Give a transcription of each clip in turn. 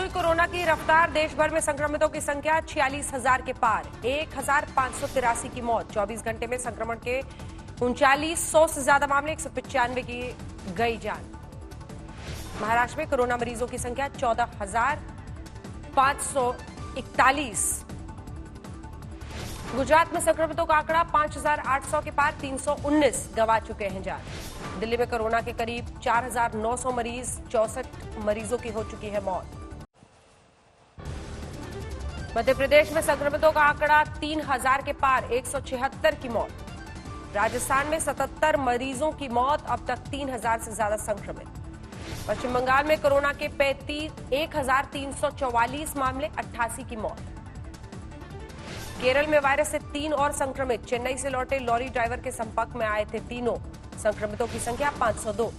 कुल कोरोना की रफ्तार, देश भर में संक्रमितों की संख्या 46,000 के पार, 1,583 की मौत। 24 घंटे में संक्रमण के 3900 से ज्यादा मामले, 195 की गई जान। महाराष्ट्र में कोरोना मरीजों की संख्या 14,541। गुजरात में संक्रमितों का आंकड़ा 5,800 के पार, 319 गंवा चुके हैं जान। दिल्ली में कोरोना के करीब 4,900 मरीज, 64 मरीजों की हो चुकी है मौत। मध्य प्रदेश में संक्रमितों का आंकड़ा 3,000 के पार, 176 की मौत। राजस्थान में 77 मरीजों की मौत, अब तक 3,000 से ज्यादा संक्रमित। पश्चिम बंगाल में कोरोना के 1,344 मामले, 88 की मौत। केरल में वायरस से 3 और संक्रमित, चेन्नई से लौटे लॉरी ड्राइवर के संपर्क में आए थे तीनों। संक्रमितों की संख्या 502।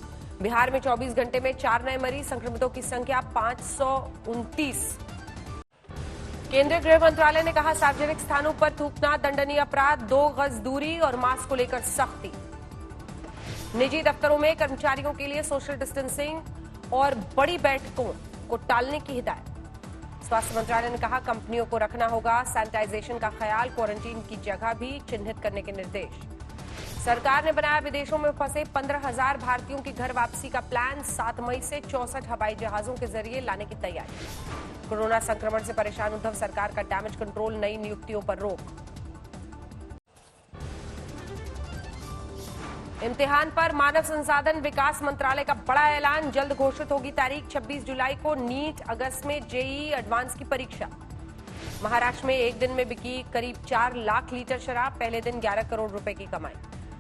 बिहार में 24 घंटे में 4 नए मरीज, संक्रमितों की संख्या 529। केंद्रीय गृह मंत्रालय ने कहा, सार्वजनिक स्थानों पर थूकना दंडनीय अपराध, 2 गज दूरी और मास्क को लेकर सख्ती। निजी दफ्तरों में कर्मचारियों के लिए सोशल डिस्टेंसिंग और बड़ी बैठकों को टालने की हिदायत। स्वास्थ्य मंत्रालय ने कहा, कंपनियों को रखना होगा सैनिटाइजेशन का ख्याल, क्वारंटीन की जगह भी चिन्हित करने के निर्देश। सरकार ने बनाया विदेशों में फंसे 15,000 भारतीयों की घर वापसी का प्लान, 7 मई से 64 हवाई जहाजों के जरिए लाने की तैयारी। कोरोना संक्रमण से परेशान उद्धव सरकार का डैमेज कंट्रोल, नई नियुक्तियों पर रोक। इम्तिहान पर मानव संसाधन विकास मंत्रालय का बड़ा ऐलान, जल्द घोषित होगी तारीख। 26 जुलाई को नीट, अगस्त में जेईई एडवांस की परीक्षा। महाराष्ट्र में एक दिन में बिकी करीब 4 लाख लीटर शराब, पहले दिन 11 करोड़ रुपए की कमाई।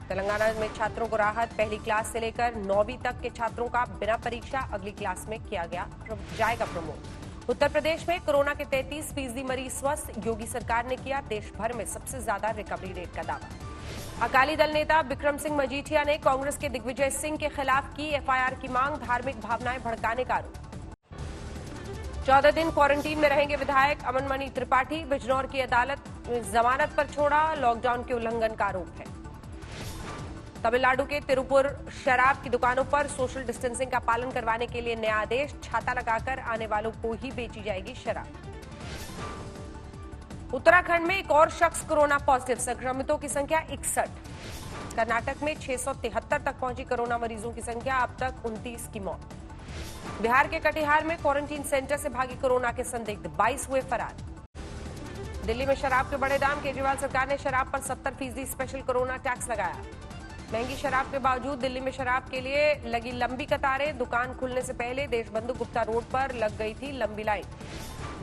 तेलंगाना में छात्रों को राहत, पहली क्लास से लेकर 9वीं तक के छात्रों का बिना परीक्षा अगली क्लास में किया जाएगा प्रमोट। उत्तर प्रदेश में कोरोना के 33% मरीज स्वस्थ, योगी सरकार ने किया देश भर में सबसे ज्यादा रिकवरी रेट का दावा। अकाली दल नेता बिक्रम सिंह मजीठिया ने कांग्रेस के दिग्विजय सिंह के खिलाफ की एफआईआर की मांग, धार्मिक भावनाएं भड़काने का आरोप। 14 दिन क्वारंटीन में रहेंगे विधायक अमनमणि त्रिपाठी, बिजनौर की अदालत जमानत पर छोड़ा, लॉकडाउन के उल्लंघन का आरोप है। तमिलनाडु के तिरुपुर शराब की दुकानों पर सोशल डिस्टेंसिंग का पालन करवाने के लिए नया आदेश, छाता लगाकर आने वालों को ही बेची जाएगी शराब। उत्तराखंड में एक और शख्स कोरोना पॉजिटिव, संक्रमितों की संख्या 61। कर्नाटक में 673 तक पहुंची कोरोना मरीजों की संख्या, अब तक 29 की मौत। बिहार के कटिहार में क्वारंटीन सेंटर से भागी कोरोना के संदिग्ध, 22 हुए फरार। दिल्ली में शराब के बड़े दाम, केजरीवाल सरकार ने शराब पर 70% स्पेशल कोरोना टैक्स लगाया। महंगी शराब के बावजूद दिल्ली में शराब के लिए लगी लंबी कतारें, दुकान खुलने से पहले देशबंधु गुप्ता रोड पर लग गई थी लंबी लाइन।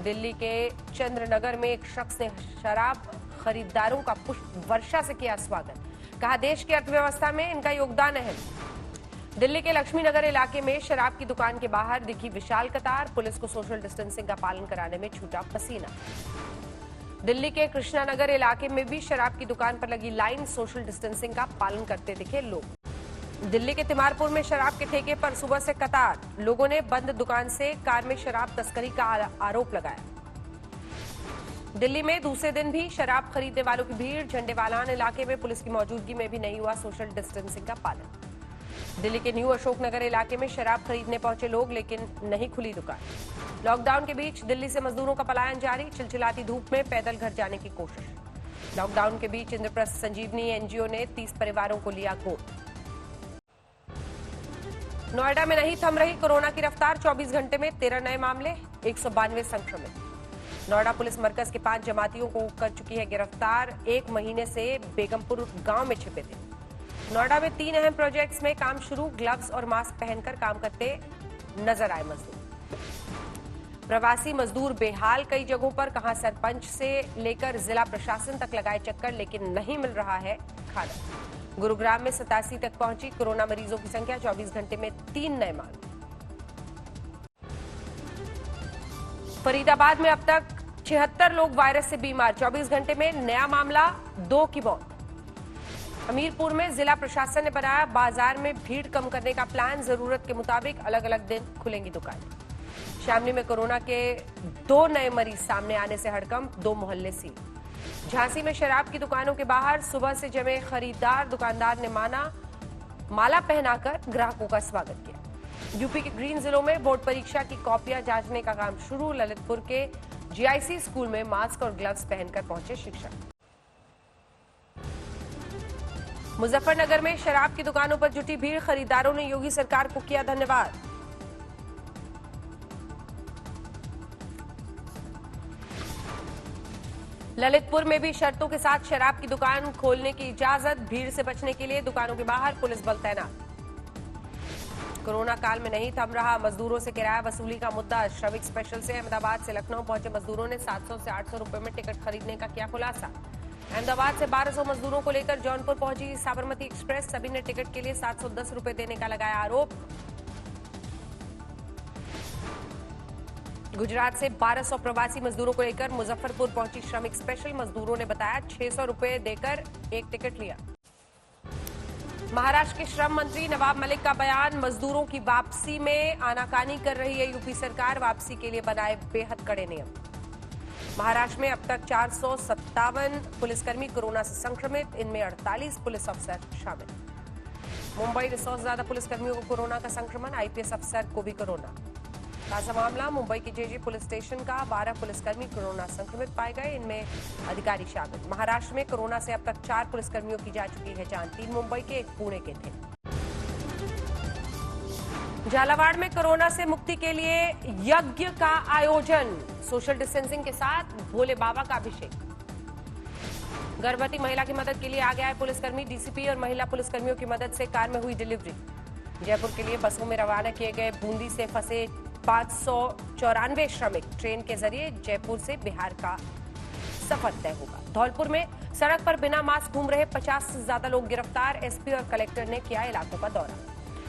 दिल्ली के चंद्रनगर में एक शख्स ने शराब खरीदारों का पुष्प वर्षा से किया स्वागत, कहा देश की अर्थव्यवस्था में इनका योगदान अहम। दिल्ली के लक्ष्मी नगर इलाके में शराब की दुकान के बाहर दिखी विशाल कतार, पुलिस को सोशल डिस्टेंसिंग का पालन कराने में छूटा पसीना। दिल्ली के कृष्णा नगर इलाके में भी शराब की दुकान पर लगी लाइन, सोशल डिस्टेंसिंग का पालन करते दिखे लोग। दिल्ली के तिमारपुर में शराब के ठेके पर सुबह से कतार, लोगों ने बंद दुकान से कार में शराब तस्करी का आरोप लगाया। दिल्ली में दूसरे दिन भी शराब खरीदने वालों की भीड़, झंडेवालान इलाके में पुलिस की मौजूदगी में भी नहीं हुआ सोशल डिस्टेंसिंग का पालन। दिल्ली के न्यू अशोकनगर इलाके में शराब खरीदने पहुंचे लोग, लेकिन नहीं खुली दुकान। लॉकडाउन के बीच दिल्ली से मजदूरों का पलायन जारी, चिलचिलाती धूप में पैदल घर जाने की कोशिश। लॉकडाउन के बीच इंद्रप्रस्थ संजीवनी एनजीओ ने 30 परिवारों को लिया गोद। नोएडा में नहीं थम रही कोरोना की रफ्तार, 24 घंटे में 13 नए मामले, 192 संक्रमित। नोएडा पुलिस मरकज के 5 जमातियों को कर चुकी है गिरफ्तार, 1 महीने से बेगमपुर गांव में छिपे थे। नोएडा में 3 अहम प्रोजेक्ट्स में काम शुरू, ग्लव्स और मास्क पहनकर काम करते नजर आए मजदूर। प्रवासी मजदूर बेहाल, कई जगहों पर कहां सरपंच से लेकर जिला प्रशासन तक लगाए चक्कर, लेकिन नहीं मिल रहा है खाना। गुरुग्राम में 87 तक पहुंची कोरोना मरीजों की संख्या, 24 घंटे में 3 नए मामले। फरीदाबाद में अब तक 76 लोग वायरस से बीमार, 24 घंटे में नया मामला, 2 की मौत। हमीरपुर में जिला प्रशासन ने बनाया बाजार में भीड़ कम करने का प्लान, जरूरत के मुताबिक अलग अलग दिन खुलेंगी दुकानें। शामली में कोरोना के 2 नए मरीज सामने आने से हड़कंप, 2 मोहल्ले सील। झांसी में शराब की दुकानों के बाहर सुबह से जमे खरीदार, दुकानदार ने माला पहनाकर ग्राहकों का स्वागत किया। यूपी के ग्रीन जिलों में बोर्ड परीक्षा की कॉपियां जांचने का काम शुरू। ललितपुर के जीआईसी स्कूल में मास्क और ग्लव्स पहनकर पहुंचे शिक्षक। मुजफ्फरनगर में शराब की दुकानों पर जुटी भीड़, खरीदारों ने योगी सरकार को किया धन्यवाद। ललितपुर में भी शर्तों के साथ शराब की दुकान खोलने की इजाजत। भीड़ से बचने के लिए दुकानों के बाहर पुलिस बल तैनात। कोरोना काल में नहीं थम रहा मजदूरों से किराया वसूली का मुद्दा। श्रमिक स्पेशल से अहमदाबाद से लखनऊ पहुंचे मजदूरों ने 700 से 800 रुपए में टिकट खरीदने का किया खुलासा। अहमदाबाद से 1200 मजदूरों को लेकर जौनपुर पहुंची साबरमती एक्सप्रेस। सभी ने टिकट के लिए 710 रुपए देने का लगाया आरोप। गुजरात से 1200 प्रवासी मजदूरों को लेकर मुजफ्फरपुर पहुंची श्रमिक स्पेशल। मजदूरों ने बताया 600 रुपए देकर एक टिकट लिया। महाराष्ट्र के श्रम मंत्री नवाब मलिक का बयान, मजदूरों की वापसी में आनाकानी कर रही है यूपी सरकार। वापसी के लिए बनाए बेहद कड़े नियम। महाराष्ट्र में अब तक 457 पुलिसकर्मी कोरोना से संक्रमित, इनमें 48 पुलिस अफसर शामिल। मुंबई में 100 से ज्यादा पुलिसकर्मियों को कोरोना का संक्रमण, आईपीएस अफसर को भी कोरोना। ताजा मामला, मुंबई के जेजे पुलिस स्टेशन का 12 पुलिसकर्मी कोरोना संक्रमित पाए गए, इनमें अधिकारी शामिल। महाराष्ट्र में कोरोना से अब तक 4 पुलिसकर्मियों की जा चुकी है जान, 3 मुंबई के, 1 पुणे के थे। झालावाड़ में कोरोना से मुक्ति के लिए यज्ञ का आयोजन, सोशल डिस्टेंसिंग के साथ भोले बाबा का अभिषेक। गर्भवती महिला की मदद के लिए आ गया है पुलिसकर्मी। डीसीपी और महिला पुलिसकर्मियों की मदद से कार में हुई डिलीवरी। जयपुर के लिए बसों में रवाना किए गए बूंदी से फंसे 594 श्रमिक, ट्रेन के जरिए जयपुर से बिहार का सफर तय होगा। धौलपुर में सड़क पर बिना मास्क घूम रहे 50 से ज्यादा लोग गिरफ्तार। एसपी और कलेक्टर ने किया इलाकों का दौरा।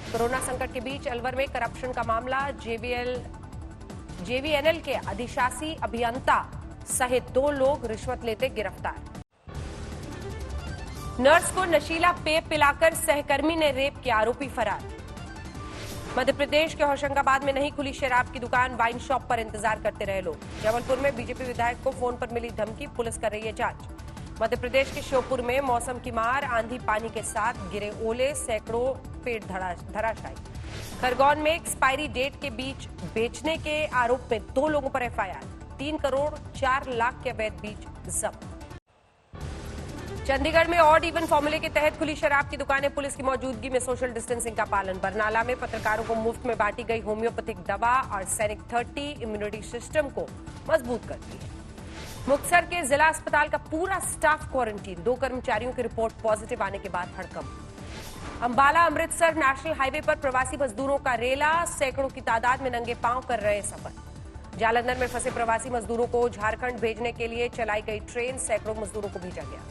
कोरोना संकट के बीच अलवर में करप्शन का मामला, जेवीएनएल के अधिशासी अभियंता सहित 2 लोग रिश्वत लेते गिरफ्तार। नर्स को नशीला पेय पिलाकर सहकर्मी ने रेप किया, आरोपी फरार। मध्य प्रदेश के होशंगाबाद में नहीं खुली शराब की दुकान, वाइन शॉप पर इंतजार करते रहे लोग। जबलपुर में बीजेपी विधायक को फोन पर मिली धमकी, पुलिस कर रही है जांच। मध्य प्रदेश के श्योपुर में मौसम की मार, आंधी पानी के साथ गिरे ओले, सैकड़ों पेड़ धराशायी। खरगोन में एक्सपायरी डेट के बीच बेचने के आरोप में 2 लोगों पर एफआईआर। 3 करोड़ 4 लाख के अवैध बीज जब्त। चंडीगढ़ में ऑड इवन फॉर्मूले के तहत खुली शराब की दुकानें, पुलिस की मौजूदगी में सोशल डिस्टेंसिंग का पालन। बरनाला में पत्रकारों को मुफ्त में बांटी गई होम्योपैथिक दवा और सैनिक 30 इम्यूनिटी सिस्टम को मजबूत करती है। मुक्तसर के जिला अस्पताल का पूरा स्टाफ क्वारंटीन, 2 कर्मचारियों की रिपोर्ट पॉजिटिव आने के बाद हड़कंप। अंबाला अमृतसर नेशनल हाईवे पर प्रवासी मजदूरों का रेला, सैकड़ों की तादाद में नंगे पांव कर रहे सफर। जालंधर में फंसे प्रवासी मजदूरों को झारखंड भेजने के लिए चलाई गई ट्रेन, सैकड़ों मजदूरों को भेजा गया।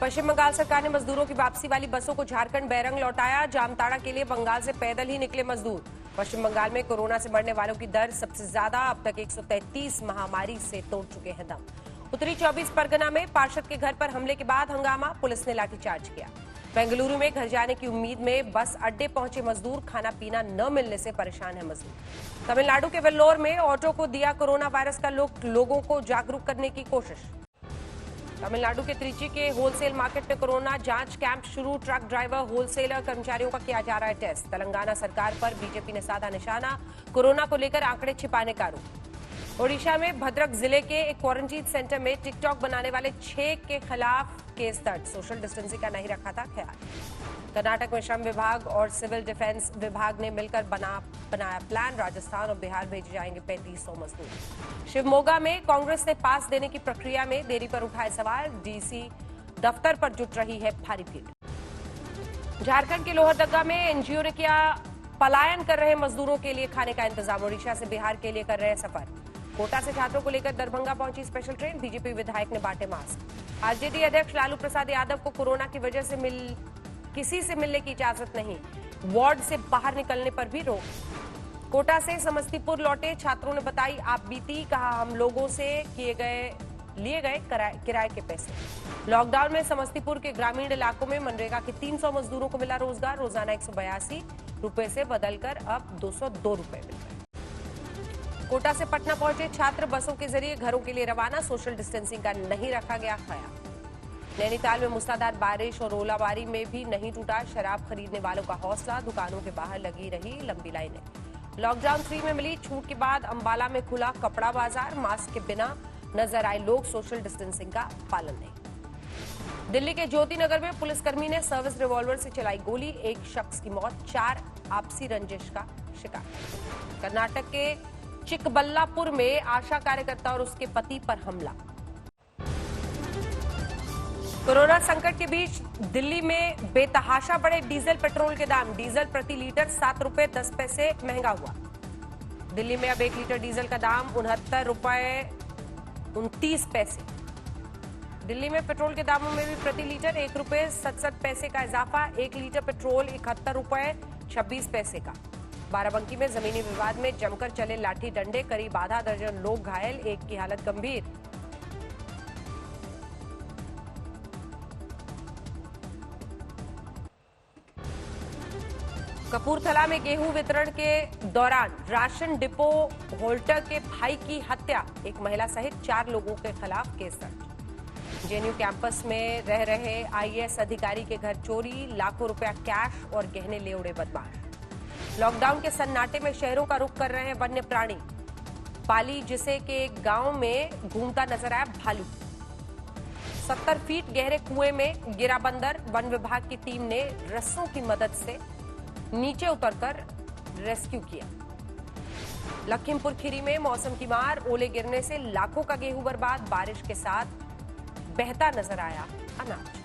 पश्चिम बंगाल सरकार ने मजदूरों की वापसी वाली बसों को झारखंड बैरंग लौटाया। जामताड़ा के लिए बंगाल से पैदल ही निकले मजदूर। पश्चिम बंगाल में कोरोना से मरने वालों की दर सबसे ज्यादा, अब तक 133 महामारी से तोड़ चुके हैं दम। उत्तरी 24 परगना में पार्षद के घर पर हमले के बाद हंगामा, पुलिस ने लाठीचार्ज किया। बेंगलुरु में घर जाने की उम्मीद में बस अड्डे पहुंचे मजदूर, खाना पीना न मिलने से परेशान है मजदूर। तमिलनाडु के वेल्लोर में ऑटो को दिया कोरोना वायरस का लोगों को जागरूक करने की कोशिश। तमिलनाडु के त्रिची के होलसेल मार्केट में कोरोना जांच कैंप शुरू, ट्रक ड्राइवर, होलसेलर कर्मचारियों का किया जा रहा है टेस्ट। तेलंगाना सरकार पर बीजेपी ने साधा निशाना, कोरोना को लेकर आंकड़े छिपाने का आरोप। ओडिशा में भद्रक जिले के एक क्वारंटीन सेंटर में टिकटॉक बनाने वाले 6 के खिलाफ केस दर्ज, सोशल डिस्टेंसिंग का नहीं रखा था ख्याल। कर्नाटक में श्रम विभाग और सिविल डिफेंस विभाग ने मिलकर बनाया प्लान, राजस्थान और बिहार भेजे जाएंगे 3500 मजदूर। शिवमोगा में कांग्रेस ने पास देने की प्रक्रिया में देरी पर उठाए सवाल, डीसी दफ्तर पर जुट रही है भारी भीड़। झारखंड के लोहरदगा में एनजीओ ने किया पलायन कर रहे मजदूरों के लिए खाने का इंतजाम, ओडिशा से बिहार के लिए कर रहे हैं सफर। कोटा से छात्रों को लेकर दरभंगा पहुंची स्पेशल ट्रेन, बीजेपी विधायक ने बांटे मास्क। आरजेडी अध्यक्ष लालू प्रसाद यादव को कोरोना की वजह से किसी से मिलने की इजाजत नहीं, वार्ड से बाहर निकलने पर भी रोक। कोटा से समस्तीपुर लौटे छात्रों ने बताई आप बीती, कहा हम लोगों से लिए गए किराए के पैसे। लॉकडाउन में समस्तीपुर के ग्रामीण इलाकों में मनरेगा के 300 मजदूरों को मिला रोजगार, रोजाना 182 रुपए से बदलकर अब 202 रुपए मिल गए। कोटा से पटना पहुंचे छात्र बसों के जरिए घरों के लिए रवाना, सोशल डिस्टेंसिंग का नहीं रखा गया ख्याल। नैनीताल में मूसलाधार बारिश और ओलाबारी में भी नहीं टूटा शराब खरीदने वालों का हौसला। दुकानों के बाहर लगी रही लंबी लाइनें। लॉकडाउन 3 में मिली छूट के बाद अंबाला में खुला कपड़ा बाजार। मास्क के बिना नजर आए लोग, सोशल डिस्टेंसिंग का पालन नहीं। दिल्ली के ज्योति नगर में पुलिसकर्मी ने सर्विस रिवॉल्वर से चलाई गोली। एक शख्स की मौत, 4 आपसी रंजिश का शिकार। कर्नाटक के चिकबल्लापुर में आशा कार्यकर्ता और उसके पति पर हमला। कोरोना संकट के बीच दिल्ली में बेतहाशा बढ़े डीजल पेट्रोल के दाम। डीजल प्रति लीटर 7 रुपए 10 पैसे महंगा हुआ। दिल्ली में अब 1 लीटर डीजल का दाम 69 रुपए 29 पैसे। दिल्ली में पेट्रोल के दामों में भी प्रति लीटर 1 रुपए 67 पैसे का इजाफा। 1 लीटर पेट्रोल 71 रुपए 26 पैसे का। बाराबंकी में जमीनी विवाद में जमकर चले लाठी डंडे, करीब आधा दर्जन लोग घायल, एक की हालत गंभीर। कपूरथला में गेहूं वितरण के दौरान राशन डिपो होल्डर के भाई की हत्या। एक महिला सहित 4 लोगों के खिलाफ केस दर्ज। जेएनयू कैंपस में रह रहे आईएएस अधिकारी के घर चोरी, लाखों रुपया कैश और गहने ले उड़े बदमाश। लॉकडाउन के सन्नाटे में शहरों का रुख कर रहे हैं वन्य प्राणी। पाली जिसे के एक गांव में घूमता नजर आया भालू। 70 फीट गहरे कुएं में गिरा बंदर। वन विभाग की टीम ने रस्सों की मदद से नीचे उतरकर रेस्क्यू किया। लखीमपुर खीरी में मौसम की मार, ओले गिरने से लाखों का गेहूं बर्बाद। बारिश के साथ बहता नजर आया अनाज।